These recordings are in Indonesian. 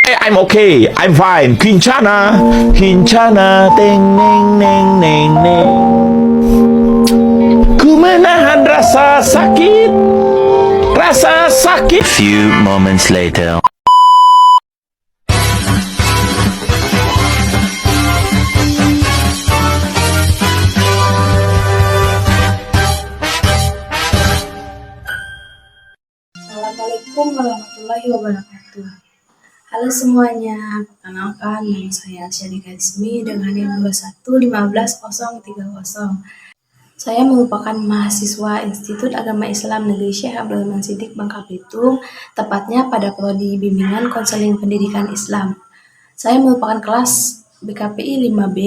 I'm okay, I'm fine. Kincana, Kincana, teng neng neng neng neng. Ku menahan rasa sakit, rasa sakit. Few moments later. Assalamualaikum warahmatullahi wabarakatuh. Halo semuanya, perkenalkan nama saya Syadika Rizmi dengan NIM 2115030. Saya merupakan mahasiswa Institut Agama Islam Negeri Syekh Abdul Rahman Siddiq Bangka Belitung, tepatnya pada Prodi Bimbingan Konseling Pendidikan Islam. Saya merupakan kelas BKPI 5B.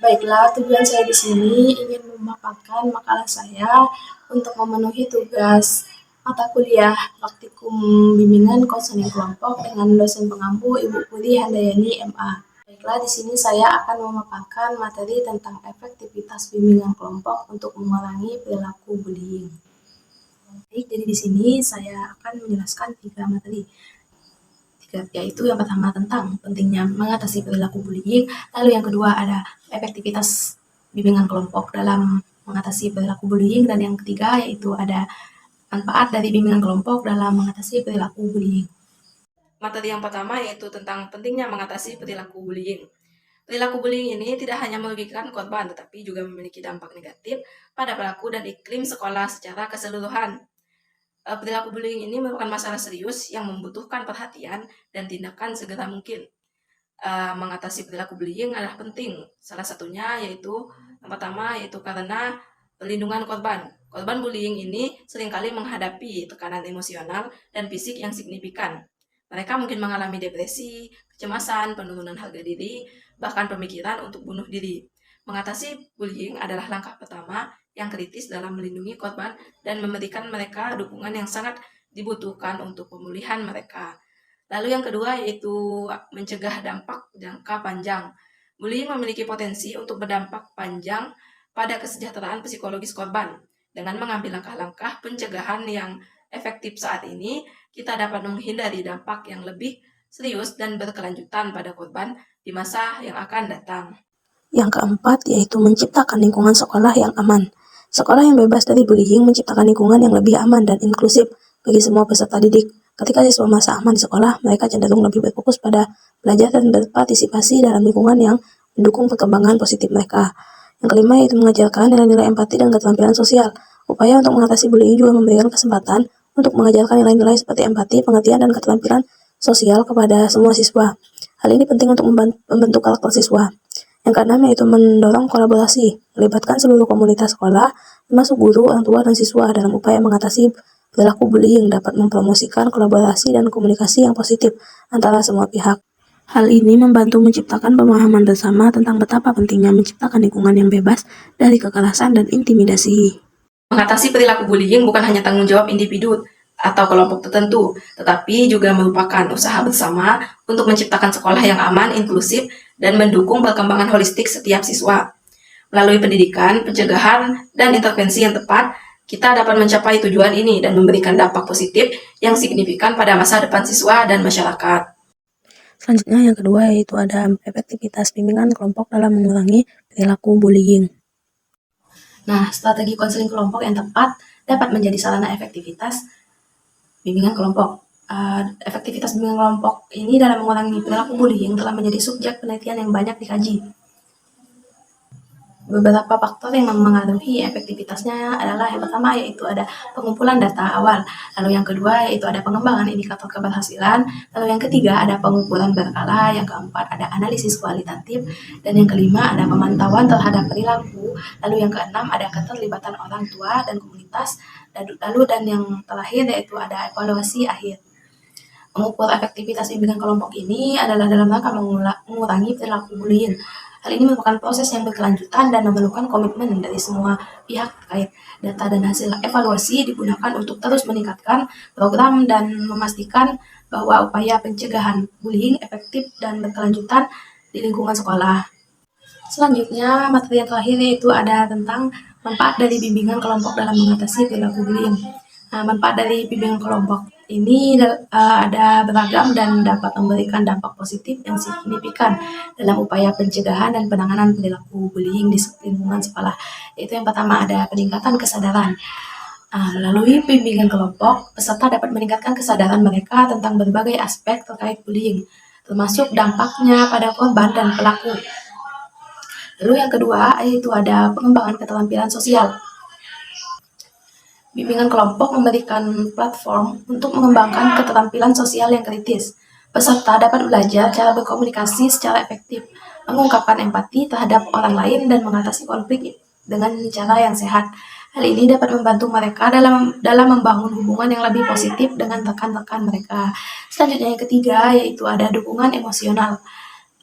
Baiklah, tujuan saya di sini ingin memaparkan makalah saya untuk memenuhi tugas mata kuliah praktikum bimbingan konseling kelompok dengan dosen pengampu Ibu Puri Handayani MA. Baiklah, di sini saya akan memaparkan materi tentang efektivitas bimbingan kelompok untuk mengurangi perilaku bullying. Baik, jadi di sini saya akan menjelaskan 3 materi. Yaitu yang pertama tentang pentingnya mengatasi perilaku bullying, lalu yang kedua ada efektivitas bimbingan kelompok dalam mengatasi perilaku bullying, dan yang ketiga yaitu ada manfaat dari bimbingan kelompok dalam mengatasi perilaku bullying. Materi yang pertama yaitu tentang pentingnya mengatasi perilaku bullying. Perilaku bullying ini tidak hanya merugikan korban, tetapi juga memiliki dampak negatif pada pelaku dan iklim sekolah secara keseluruhan. Perilaku bullying ini merupakan masalah serius yang membutuhkan perhatian dan tindakan segera mungkin. Mengatasi perilaku bullying adalah penting. Salah satunya yaitu yang pertama yaitu karena perlindungan korban. Korban bullying ini seringkali menghadapi tekanan emosional dan fisik yang signifikan. Mereka mungkin mengalami depresi, kecemasan, penurunan harga diri, bahkan pemikiran untuk bunuh diri. Mengatasi bullying adalah langkah pertama yang kritis dalam melindungi korban dan memberikan mereka dukungan yang sangat dibutuhkan untuk pemulihan mereka. Lalu yang kedua yaitu mencegah dampak jangka panjang. Bullying memiliki potensi untuk berdampak panjang pada kesejahteraan psikologis korban. Dengan mengambil langkah-langkah pencegahan yang efektif saat ini, kita dapat menghindari dampak yang lebih serius dan berkelanjutan pada korban di masa yang akan datang. Yang keempat yaitu menciptakan lingkungan sekolah yang aman. Sekolah yang bebas dari bullying menciptakan lingkungan yang lebih aman dan inklusif bagi semua peserta didik. Ketika siswa merasa aman di sekolah, mereka cenderung lebih berfokus pada belajar dan berpartisipasi dalam lingkungan yang mendukung perkembangan positif mereka. Yang kelima yaitu mengajarkan nilai-nilai empati dan keterampilan sosial. Upaya untuk mengatasi bullying juga memberikan kesempatan untuk mengajarkan nilai-nilai seperti empati, pengertian, dan keterampilan sosial kepada semua siswa. Hal ini penting untuk membentuk karakter siswa. Yang keenam yaitu mendorong kolaborasi, melibatkan seluruh komunitas sekolah, termasuk guru, orang tua, dan siswa dalam upaya mengatasi perilaku bullying dapat mempromosikan kolaborasi dan komunikasi yang positif antara semua pihak. Hal ini membantu menciptakan pemahaman bersama tentang betapa pentingnya menciptakan lingkungan yang bebas dari kekerasan dan intimidasi. Mengatasi perilaku bullying bukan hanya tanggung jawab individu atau kelompok tertentu, tetapi juga merupakan usaha bersama untuk menciptakan sekolah yang aman, inklusif, dan mendukung perkembangan holistik setiap siswa. Melalui pendidikan, pencegahan, dan intervensi yang tepat, kita dapat mencapai tujuan ini dan memberikan dampak positif yang signifikan pada masa depan siswa dan masyarakat. Selanjutnya yang kedua yaitu ada efektivitas bimbingan kelompok dalam mengurangi perilaku bullying. Nah, strategi konseling kelompok yang tepat dapat menjadi sarana efektivitas bimbingan kelompok. Efektivitas bimbingan kelompok ini dalam mengurangi perilaku bullying telah menjadi subjek penelitian yang banyak dikaji. Beberapa faktor yang mempengaruhi efektivitasnya adalah yang pertama yaitu ada pengumpulan data awal, lalu yang kedua yaitu ada pengembangan indikator keberhasilan, lalu yang ketiga ada pengukuran berkala, yang keempat ada analisis kualitatif, dan yang kelima ada pemantauan terhadap perilaku, lalu yang keenam ada keterlibatan orang tua dan komunitas, lalu dan yang terakhir yaitu ada evaluasi akhir. Mengukur efektivitas bimbingan kelompok ini adalah dalam rangka mengurangi perilaku bullying. Hal ini merupakan proses yang berkelanjutan dan memerlukan komitmen dari semua pihak terkait. Data dan hasil evaluasi digunakan untuk terus meningkatkan program dan memastikan bahwa upaya pencegahan bullying efektif dan berkelanjutan di lingkungan sekolah. Selanjutnya, materi yang terakhir yaitu ada tentang manfaat dari bimbingan kelompok dalam mengatasi perilaku bullying. Manfaat dari bimbingan kelompok. ini ada beragam dan dapat memberikan dampak positif yang signifikan dalam upaya pencegahan dan penanganan perilaku bullying di lingkungan sekolah. Itu yang pertama, ada peningkatan kesadaran. Melalui bimbingan kelompok, peserta dapat meningkatkan kesadaran mereka tentang berbagai aspek terkait bullying, termasuk dampaknya pada korban dan pelaku. Lalu yang kedua, yaitu ada pengembangan keterampilan sosial. Bimbingan kelompok memberikan platform untuk mengembangkan keterampilan sosial yang kritis. Peserta dapat belajar cara berkomunikasi secara efektif, mengungkapkan empati terhadap orang lain, dan mengatasi konflik dengan cara yang sehat. Hal ini dapat membantu mereka dalam membangun hubungan yang lebih positif dengan rekan-rekan mereka. Selanjutnya yang ketiga, yaitu ada dukungan emosional.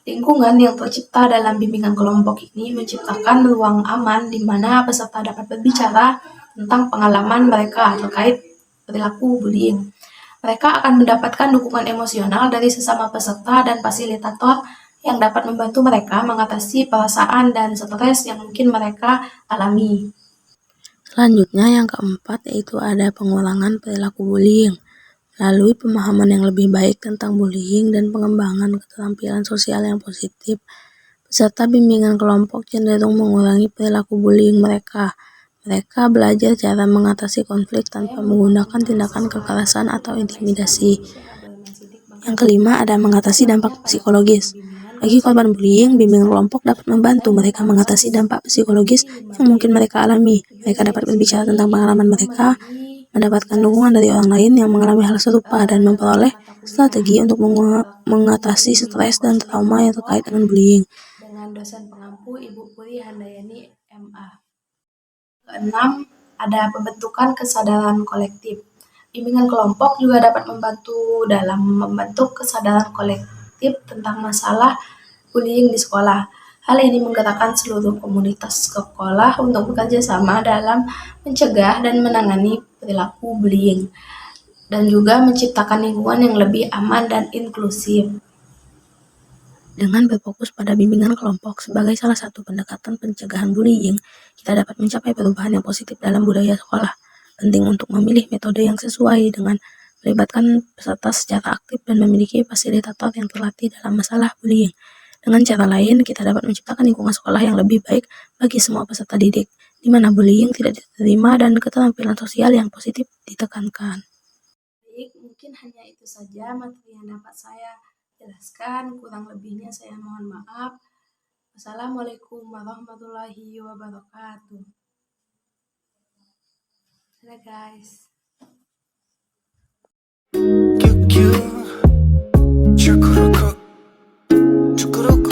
Lingkungan yang tercipta dalam bimbingan kelompok ini menciptakan ruang aman di mana peserta dapat berbicara tentang pengalaman mereka terkait perilaku bullying. Mereka akan mendapatkan dukungan emosional dari sesama peserta dan fasilitator yang dapat membantu mereka mengatasi perasaan dan stres yang mungkin mereka alami. Selanjutnya yang keempat yaitu ada pengurangan perilaku bullying. Melalui pemahaman yang lebih baik tentang bullying dan pengembangan keterampilan sosial yang positif, peserta bimbingan kelompok cenderung mengurangi perilaku bullying mereka. Mereka belajar cara mengatasi konflik tanpa menggunakan tindakan kekerasan atau intimidasi. Yang kelima ada mengatasi dampak psikologis. Bagi korban bullying, bimbingan kelompok dapat membantu mereka mengatasi dampak psikologis yang mungkin mereka alami. Mereka dapat berbicara tentang pengalaman mereka, mendapatkan dukungan dari orang lain yang mengalami hal serupa, dan memperoleh strategi untuk mengatasi stres dan trauma yang terkait dengan bullying. Dengan dosen pengampu Ibu Puri Handayani MA. Keenam, ada pembentukan kesadaran kolektif. Bimbingan kelompok juga dapat membantu dalam membentuk kesadaran kolektif tentang masalah bullying di sekolah. Hal ini menggerakkan seluruh komunitas sekolah untuk bekerja sama dalam mencegah dan menangani perilaku bullying, dan juga menciptakan lingkungan yang lebih aman dan inklusif. Dengan berfokus pada bimbingan kelompok sebagai salah satu pendekatan pencegahan bullying, kita dapat mencapai perubahan yang positif dalam budaya sekolah. Penting untuk memilih metode yang sesuai dengan melibatkan peserta secara aktif dan memiliki fasilitator yang terlatih dalam masalah bullying. Dengan cara lain, kita dapat menciptakan lingkungan sekolah yang lebih baik bagi semua peserta didik, di mana bullying tidak diterima dan keterampilan sosial yang positif ditekankan. Baik, mungkin hanya itu saja materi yang dapat saya jelaskan. Kurang lebihnya saya mohon maaf. Wassalamualaikum warahmatullahi wabarakatuh. Dadah guys. 큐큐 쭈꾸루쿡 쭈꾸루쿡